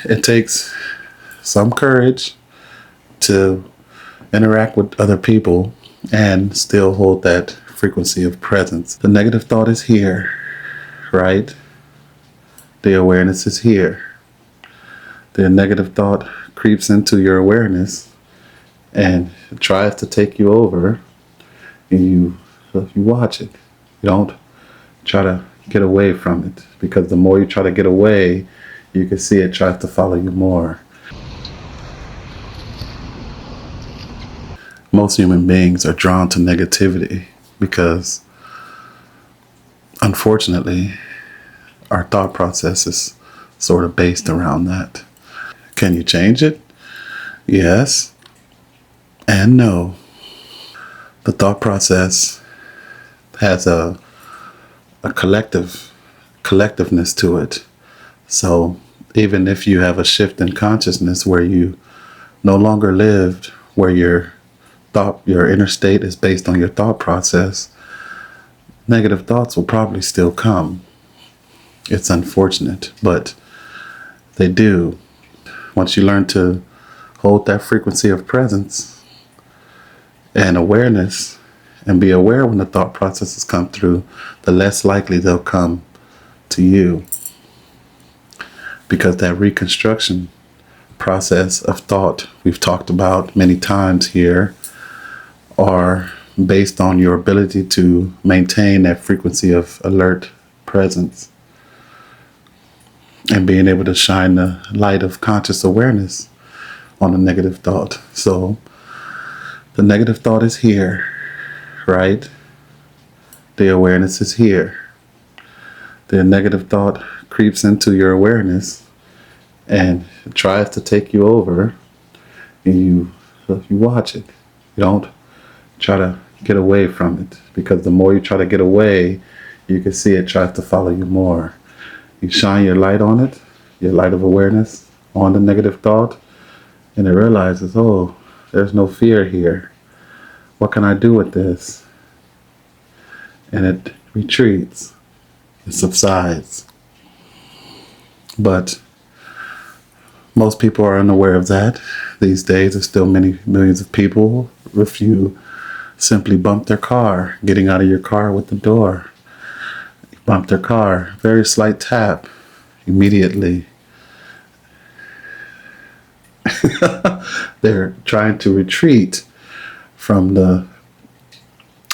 it takes some courage to interact with other people and still hold that frequency of presence. The negative thought is here, right? The awareness is here. The negative thought creeps into your awareness and tries to take you over, and you watch it. You don't try to get away from it, because the more you try to get away, you can see it tries to follow you more. Most human beings are drawn to negativity because, unfortunately, our thought process is sort of based around that. Can you change it? Yes and no. The thought process has a collectiveness to it. So even if you have a shift in consciousness where you no longer lived where your inner state is based on your thought process, negative thoughts will probably still come. It's unfortunate, but they do. Once you learn to hold that frequency of presence and awareness and be aware when the thought processes come through, the less likely they'll come to you. Because that reconstruction process of thought we've talked about many times here are based on your ability to maintain that frequency of alert presence and being able to shine the light of conscious awareness on a negative thought. So the negative thought is here, right? The awareness is here. The negative thought creeps into your awareness and tries to take you over, and you watch it. You don't try to get away from it, because the more you try to get away, you can see it tries to follow you more. You shine your light on it, your light of awareness on the negative thought, and it realizes, oh, there's no fear here. What can I do with this? And it retreats. It subsides. But most people are unaware of that. These days, there's still many millions of people. If you simply bump their car, getting out of your car with the door, you bump their car, very slight tap, immediately they're trying to retreat from the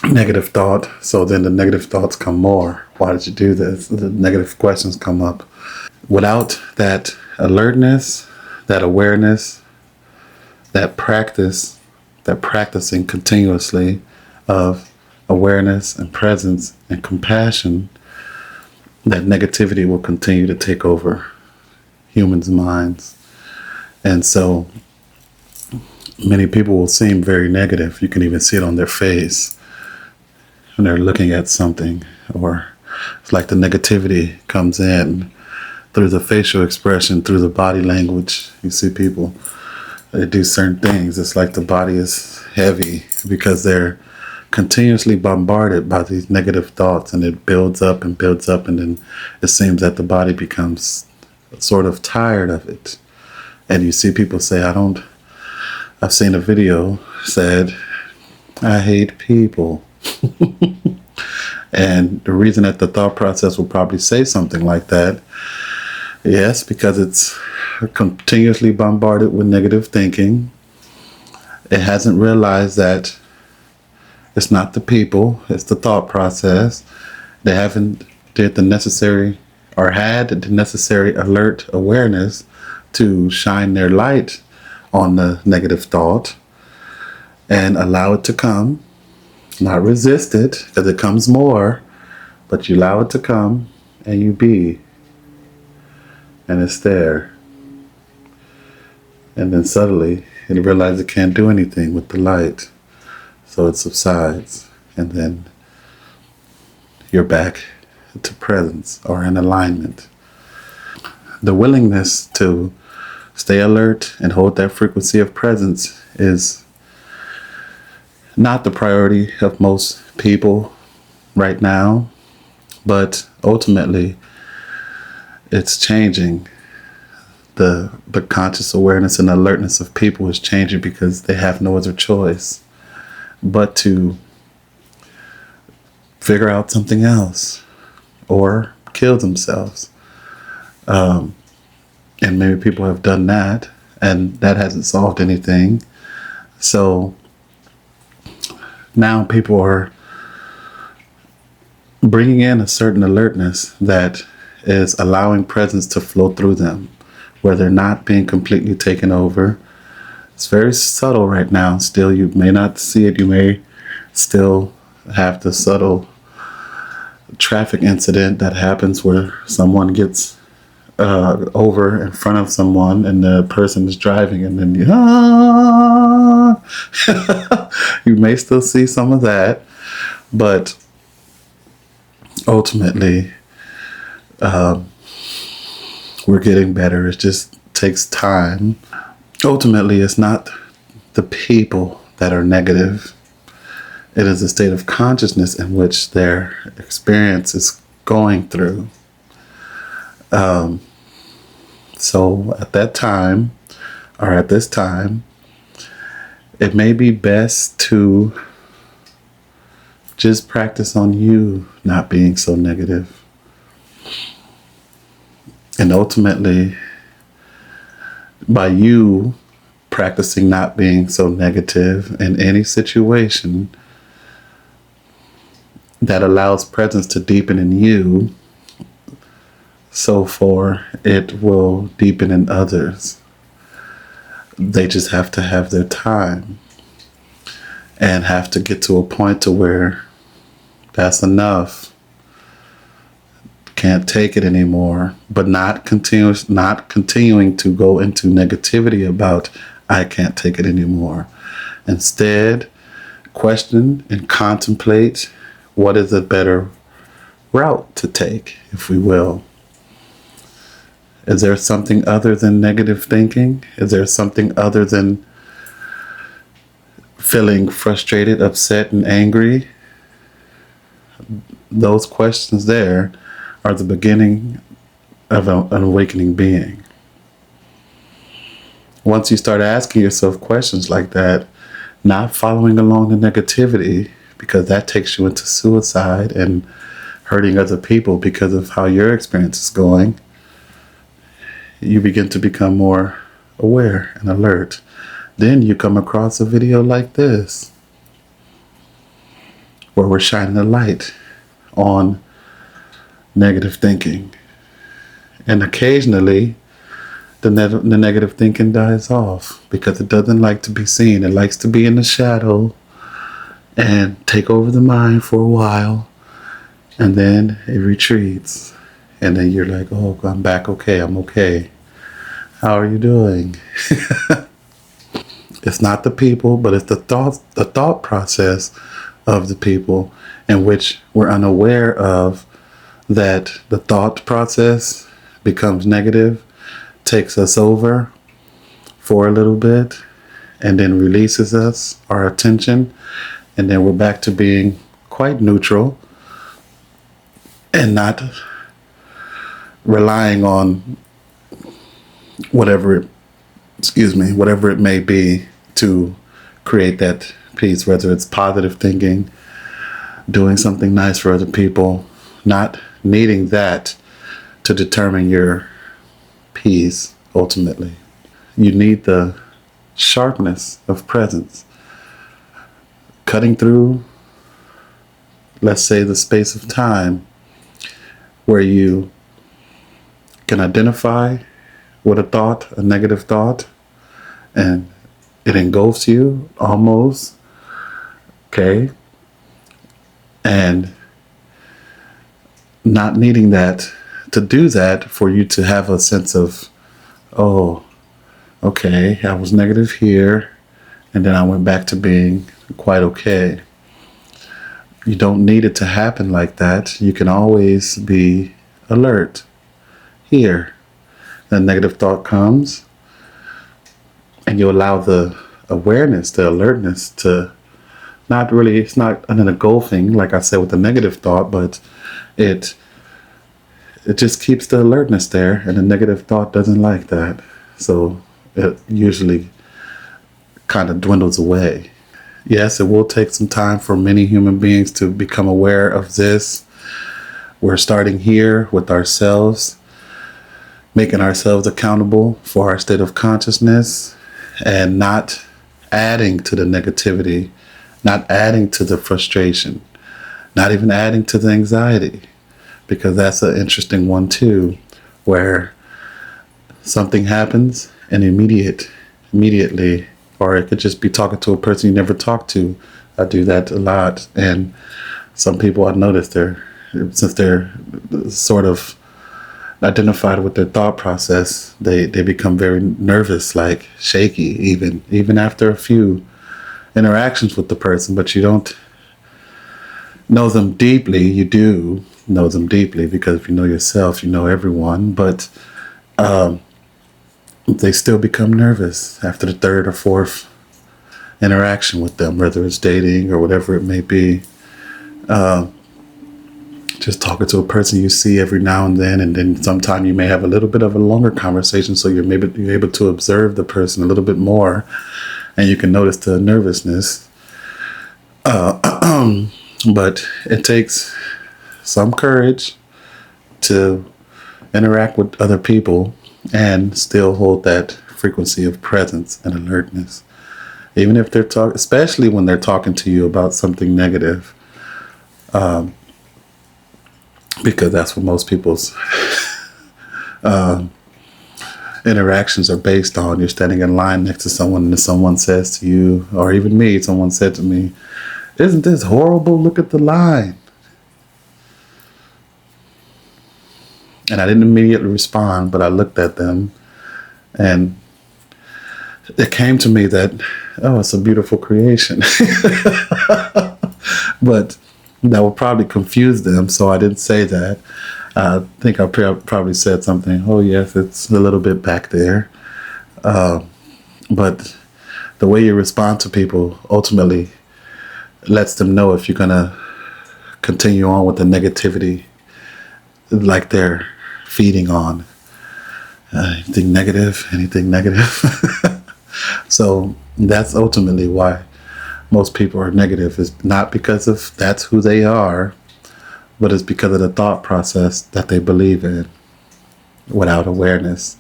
negative thought. So then the negative thoughts come more. Why did you do this? The negative questions come up. Without that alertness, that awareness, that practicing continuously of awareness and presence and compassion, that negativity will continue to take over humans' minds. And so many people will seem very negative. You can even see it on their face when they're looking at something, or it's like the negativity comes in through the facial expression, through the body language. You see people, they do certain things. It's like the body is heavy because they're continuously bombarded by these negative thoughts, and it builds up and builds up, and then it seems that the body becomes sort of tired of it. And you see people say, I've seen a video said, I hate people. And the reason that the thought process will probably say something like that, yes, because it's continuously bombarded with negative thinking. It hasn't realized that it's not the people, it's the thought process. They haven't did the necessary, or had the necessary alert awareness to shine their light on the negative thought and allow it to come. Not resist it, because it comes more, but you allow it to come and you be. And it's there. And then suddenly it realizes it can't do anything with the light. So it subsides. And then you're back to presence, or in alignment. The willingness to stay alert and hold that frequency of presence is not the priority of most people right now, but ultimately it's changing. the conscious awareness and alertness of people is changing because they have no other choice but to figure out something else or kill themselves. And maybe people have done that, and that hasn't solved anything. So now people are bringing in a certain alertness that is allowing presence to flow through them, where they're not being completely taken over. It's very subtle right now. Still, you may not see it. You may still have the subtle traffic incident that happens where someone gets over in front of someone and the person is driving, and then you may still see some of that, but ultimately we're getting better. It just takes time. Ultimately, it's not the people that are negative. It is a state of consciousness in which their experience is going through. So at that time, or at this time, it may be best to just practice on you not being so negative. And ultimately, by you practicing not being so negative in any situation, that allows presence to deepen in you, so for it will deepen in others. They just have to have their time and have to get to a point to where that's enough. Can't take it anymore, but not continuing to go into negativity about I can't take it anymore. Instead, question and contemplate what is a better route to take, if we will. Is there something other than negative thinking? Is there something other than feeling frustrated, upset, and angry? Those questions there are the beginning of an awakening being. Once you start asking yourself questions like that, not following along the negativity, because that takes you into suicide and hurting other people because of how your experience is going, you begin to become more aware and alert. Then you come across a video like this, where we're shining a light on negative thinking. And occasionally, the negative thinking dies off because it doesn't like to be seen. It likes to be in the shadow and take over the mind for a while, and then it retreats. And then you're like, oh, I'm back. Okay, I'm okay. How are you doing? It's not the people, but it's the thought process of the people in which we're unaware of, that the thought process becomes negative, takes us over for a little bit, and then releases us, our attention, and then we're back to being quite neutral and not relying on whatever it may be to create that peace, whether it's positive thinking, doing something nice for other people, not needing that to determine your peace ultimately. You need the sharpness of presence, cutting through, let's say, the space of time where you can identify with a negative thought, and it engulfs you almost, okay? And not needing that to do that for you to have a sense of, oh, okay, I was negative here, and then I went back to being quite okay. You don't need it to happen like that. You can always be alert. Here, the negative thought comes, and you allow the awareness, the alertness to it's not an engulfing, like I said, with the negative thought, but it it just keeps the alertness there, and the negative thought doesn't like that. So it usually kind of dwindles away. Yes, it will take some time for many human beings to become aware of this. We're starting here with ourselves, making ourselves accountable for our state of consciousness and not adding to the negativity, not adding to the frustration, not even adding to the anxiety, because that's an interesting one too, where something happens and immediately, or it could just be talking to a person you never talked to. I do that a lot, and some people I notice since they're sort of identified with their thought process, they become very nervous, like shaky, even after a few interactions with the person. But you don't know them deeply. You do know them deeply, because if you know yourself, you know everyone. But they still become nervous after the third or fourth interaction with them, whether it's dating or whatever it may be. Just talking to a person you see every now and then sometime you may have a little bit of a longer conversation, so you're able to observe the person a little bit more, and you can notice the nervousness. But it takes some courage to interact with other people and still hold that frequency of presence and alertness, even if they're talking, especially when they're talking to you about something negative. Because that's what most people's interactions are based on. You're standing in line next to someone, and someone says to you, or even me, someone said to me, "Isn't this horrible? Look at the line." And I didn't immediately respond, but I looked at them, and it came to me that, oh, it's a beautiful creation. But that would probably confuse them, so I didn't say that. I think I probably said something, oh yes, it's a little bit back there. But the way you respond to people ultimately lets them know if you're going to continue on with the negativity like they're feeding on. Anything negative. So that's ultimately why most people are negative, is not because of that's who they are, but it's because of the thought process that they believe in without awareness.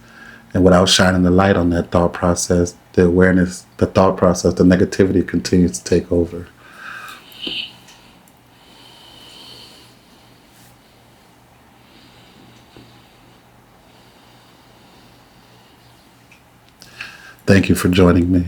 And without shining the light on that thought process, the awareness, the thought process, the negativity continues to take over. Thank you for joining me.